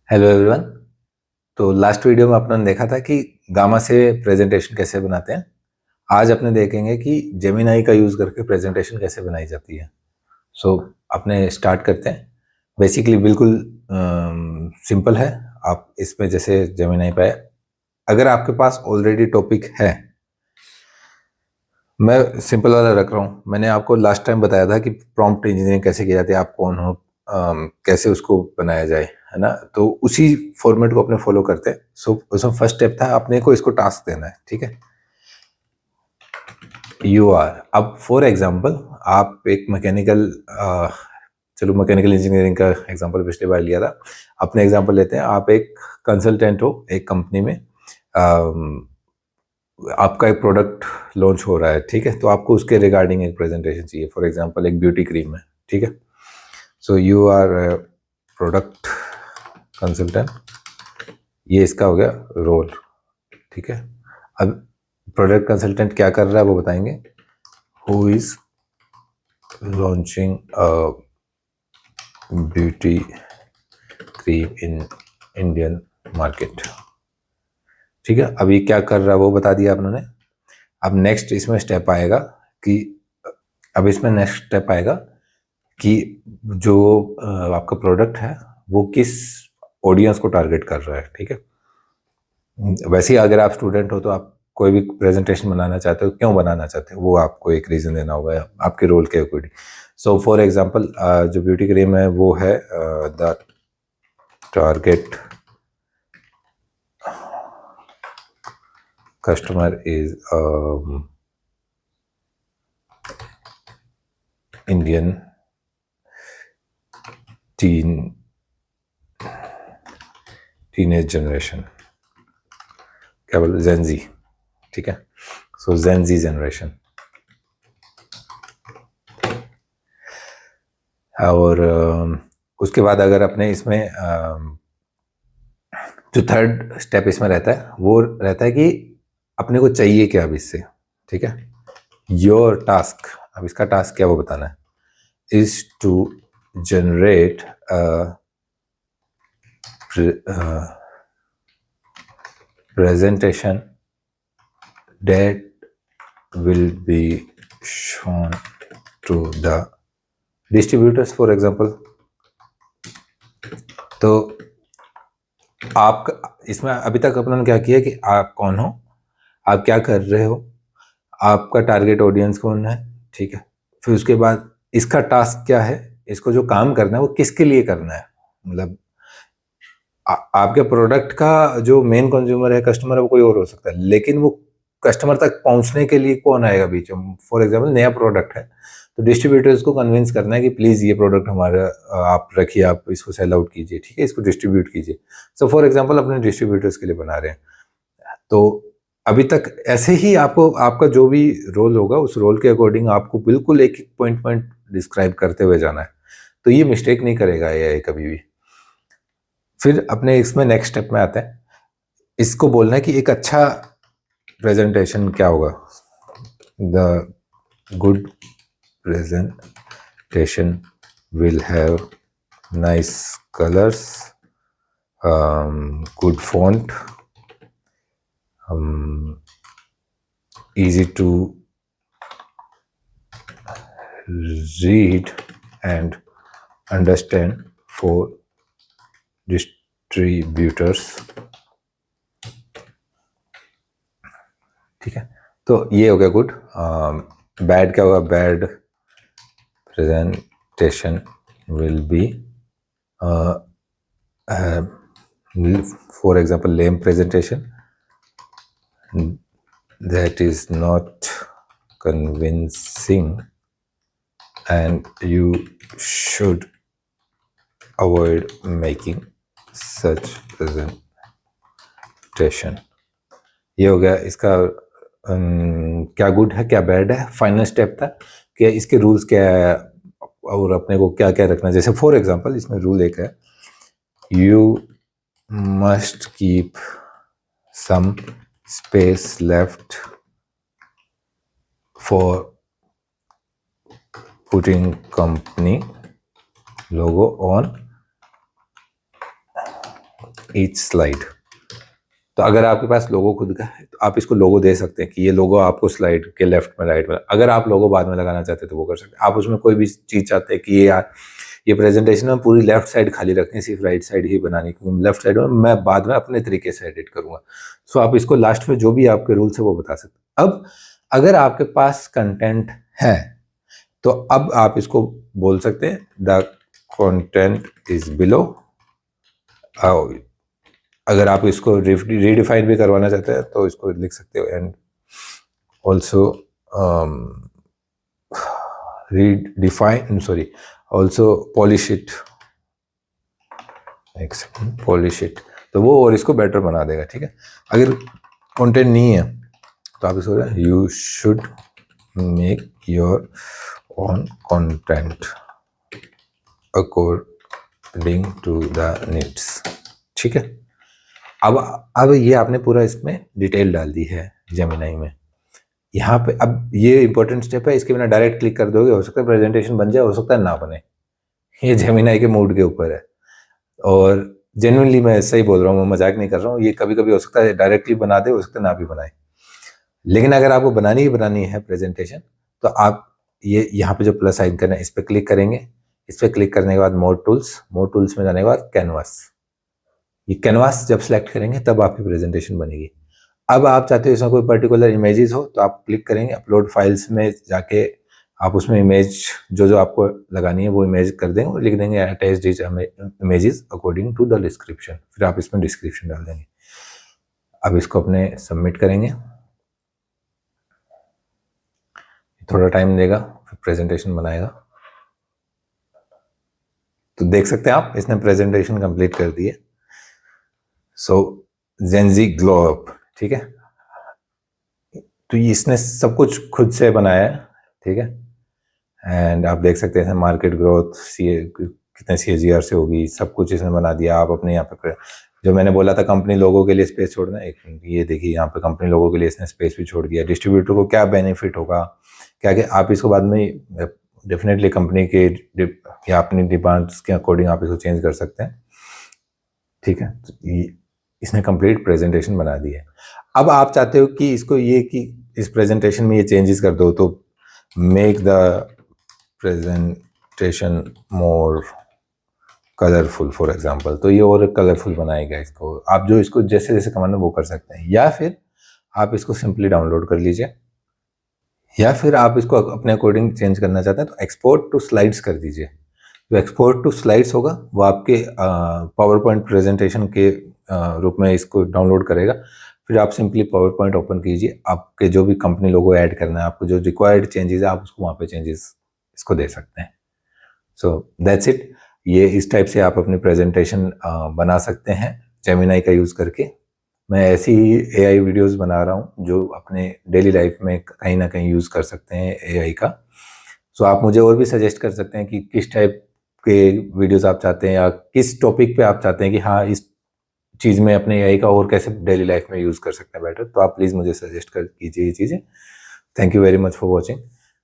Hello everyone. तो last video में अपने देखा था कि गामा से प्रेजेंटेशन कैसे बनाते हैं। आज अपने देखेंगे कि जेमिनाई का यूज़ करके प्रेजेंटेशन कैसे बनाई जाती है। सो अपने स्टार्ट करते हैं। बेसिकली बिल्कुल सिंपल है। आप इसमें जैसे जेमिनाई पे अगर आपके पास ऑलरेडी टॉपिक है, मैं सिंपल वाला रख रहा हूँ। मैंने आपको लास्ट टाइम बताया था कि प्रॉम्प्ट इंजीनियरिंग कैसे की जाती है, आप कौन हो, कैसे उसको बनाया जाए, है ना। तो उसी फॉर्मेट को अपने फॉलो करते हैं। सो उसमें फर्स्ट स्टेप था अपने को इसको टास्क देना है, ठीक है। यू आर, अब फॉर एग्जांपल आप एक मैकेनिकल, चलो मैकेनिकल इंजीनियरिंग का एग्जांपल पिछली बार लिया था, अपने एग्जांपल लेते हैं। आप एक कंसल्टेंट हो एक कंपनी में, आपका एक प्रोडक्ट लॉन्च हो रहा है, ठीक है। तो आपको उसके रिगार्डिंग एक प्रेजेंटेशन चाहिए। फॉर एग्जांपल एक ब्यूटी क्रीम है, ठीक है। So you are product consultant, ये इसका हो गया रोल, ठीक है। अब प्रोडक्ट कंसल्टेंट क्या कर रहा है वो बताएंगे। Who is launching a beauty cream in Indian market, ठीक है। अब ये क्या कर रहा है वो बता दिया आपने। अब नेक्स्ट इसमें स्टेप आएगा कि कि जो आपका प्रोडक्ट है वो किस ऑडियंस को टारगेट कर रहा है, ठीक है। वैसे ही अगर आप स्टूडेंट हो तो आप कोई भी प्रेजेंटेशन बनाना चाहते हो, क्यों बनाना चाहते हो, वो आपको एक रीज़न देना होगा आपके रोल के अकॉर्डिंग। सो फॉर एग्जांपल जो ब्यूटी क्रीम है वो है the target customer is Indian teenage generation, क्या बोलते, जेनजी, ठीक है। सो जेनजी जनरेशन। और उसके बाद अगर अपने इसमें जो थर्ड स्टेप इसमें रहता है वो रहता है कि अपने को चाहिए क्या अब इससे, ठीक है। योर टास्क, अब इसका टास्क क्या वो बताना है, is to generate presentation that will be shown to the distributors, for example। तो आप इसमें अभी तक अपने क्या किया कि आप कौन हो, आप क्या कर रहे हो, आपका टारगेट ऑडियंस कौन है, ठीक है। फिर उसके बाद इसका टास्क क्या है, इसको जो काम करना है वो किसके लिए करना है। मतलब आपके प्रोडक्ट का जो मेन कंज्यूमर है, कस्टमर है, वो कोई और हो सकता है, लेकिन वो कस्टमर तक पहुंचने के लिए कौन आएगा बीच में। फॉर एग्जांपल नया प्रोडक्ट है तो डिस्ट्रीब्यूटर्स को कन्विंस करना है कि प्लीज़ ये प्रोडक्ट हमारा आप रखिए, आप इसको सेल आउट कीजिए, ठीक है, इसको डिस्ट्रीब्यूट कीजिए। सो फॉर एग्जांपल अपने डिस्ट्रीब्यूटर्स के लिए बना रहे हैं। तो अभी तक ऐसे ही आपको आपका जो भी रोल होगा उस रोल के अकॉर्डिंग आपको बिल्कुल एक एक पॉइंट पॉइंट डिस्क्राइब करते हुए जाना है। तो ये मिस्टेक नहीं करेगा ये कभी भी। फिर अपने इसमें नेक्स्ट स्टेप में आते हैं, इसको बोलना है कि एक अच्छा प्रेजेंटेशन क्या होगा। The good presentation will have nice colours, good font, easy to read and understand for distributors, ठीक है। तो ये हो गया गुड। बैड क्या होगा, bad presentation will be for example lame presentation that is not convincing and you should avoid making such presentation। ये हो गया इसका क्या गुड है क्या बैड है। फाइनल स्टेप था कि इसके रूल्स क्या है और अपने को क्या क्या रखना है। जैसे फॉर एग्जांपल इसमें रूल एक है, you must keep some space left for putting company logo on each slide. तो अगर आपके पास लोगो खुद का है तो आप इसको लोगो दे सकते हैं कि ये लोगो आपको स्लाइड के लेफ्ट में राइट में, अगर आप लोगो बाद में लगाना चाहते हैं तो वो कर सकते हैं। आप उसमें कोई भी चीज़ चाहते हैं कि ये प्रेजेंटेशन में पूरी लेफ्ट साइड खाली रखनी है, सिर्फ राइट साइड ही बनानी, क्योंकि लेफ्ट साइड में मैं बाद में अपने तरीके से एडिट करूँगा। सो आप इसको लास्ट में जो भी आपके रूल्स है वो बता सकते हैं। अब अगर आपके पास कंटेंट है तो अब आप इसको बोल सकते हैं द कंटेंट इज बिलो। अगर आप इसको रीडिफाइन भी करवाना चाहते हैं तो इसको लिख सकते हो, and also also polish it, एक सेकेंड, पॉलिश इट, तो वो और इसको बेटर बना देगा। ठीक है, अगर कंटेंट नहीं है तो आप इसको you should make your own content according to the needs. ठीक है, अब ये आपने पूरा इसमें डिटेल डाल दी है जेमिनाई में। यहाँ पे अब ये इंपॉर्टेंट स्टेप है, इसके बिना डायरेक्ट क्लिक कर दोगे, हो सकता है प्रेजेंटेशन बन जाए, हो सकता है ना बने, ये जेमिनाई के मूड के ऊपर है। और जेन्युइनली मैं ऐसा ही बोल रहा हूँ, मैं मजाक नहीं कर रहा हूँ, ये कभी कभी हो सकता है डायरेक्टली बना दे, हो सकता है ना भी बनाए। लेकिन अगर आपको बनानी ही बनानी है प्रेजेंटेशन तो आप ये यहाँ पे जो प्लस आइकन करना है इस पर क्लिक करेंगे। इस पर क्लिक करने के बाद मोर टूल्स में जाने के बाद कैनवास, ये कैनवास जब सेलेक्ट करेंगे तब आपकी प्रेजेंटेशन बनेगी। अब आप चाहते हो इसमें कोई पर्टिकुलर इमेजेस हो तो आप क्लिक करेंगे, अपलोड फाइल्स में जाके आप उसमें इमेज जो आपको लगानी है वो इमेज कर देंगे और लिख देंगे attach this images according to the description, फिर आप इसमें डिस्क्रिप्शन डाल देंगे। अब इसको अपने सबमिट करेंगे, थोड़ा टाइम देगा, फिर प्रेजेंटेशन बनाएगा। तो देख सकते हैं आप, इसने प्रेजेंटेशन कंप्लीट कर दी है। सो जेंजी ग्लो अप, ठीक है, तो इसने सब कुछ खुद से बनाया है। ठीक है, एंड आप देख सकते हैं मार्केट ग्रोथ कितने CAGR से होगी, सब कुछ इसने बना दिया। आप अपने यहाँ पे जो मैंने बोला था कंपनी लोगों के लिए स्पेस छोड़ना, एक ये देखिए यहाँ पे कंपनी लोगों के लिए इसने स्पेस भी छोड़ दिया। डिस्ट्रीब्यूटर को क्या बेनिफिट होगा, क्या क्या आप इसको बाद में डेफिनेटली कंपनी के या अपनी डिमांड्स के अकॉर्डिंग आप इसको चेंज कर सकते हैं। ठीक है, तो इसने कंप्लीट प्रेजेंटेशन बना दी है। अब आप चाहते हो कि इसको ये कि इस प्रेजेंटेशन में ये चेंजेस कर दो, तो make the presentation more colourful for example, तो ये और कलरफुल बनाएगा इसको। आप जो इसको जैसे जैसे कमांड है वो कर सकते हैं, या फिर आप इसको सिंपली डाउनलोड कर लीजिए, या फिर आप इसको अपने अकॉर्डिंग चेंज करना चाहते हैं तो एक्सपोर्ट टू स्लाइड्स कर दीजिए। जो एक्सपोर्ट टू स्लाइड्स होगा वो आपके पावर पॉइंट प्रेजेंटेशन के रूप में इसको डाउनलोड करेगा। फिर आप सिंपली पावर पॉइंट ओपन कीजिए, आपके जो भी कंपनी लोगो ऐड करना है, आपको जो रिक्वायर्ड चेंजेस है आप उसको वहाँ पे चेंजेस इसको दे सकते हैं। सो दैट्स इट, ये इस टाइप से आप अपनी प्रेजेंटेशन बना सकते हैं जेमिनाई का यूज़ करके। मैं ऐसी ही AI वीडियोस बना रहा हूँ जो अपने डेली लाइफ में कहीं ना कहीं यूज़ कर सकते हैं AI का। सो आप मुझे और भी सजेस्ट कर सकते हैं कि किस टाइप के वीडियोस आप चाहते हैं या किस टॉपिक पे आप चाहते हैं कि हाँ इस चीज़ में अपने AI का और कैसे डेली लाइफ में यूज़ कर सकते हैं बेटर, तो आप प्लीज़ मुझे सजेस्ट कर कीजिए ये चीज़ें। Thank you very much for watching.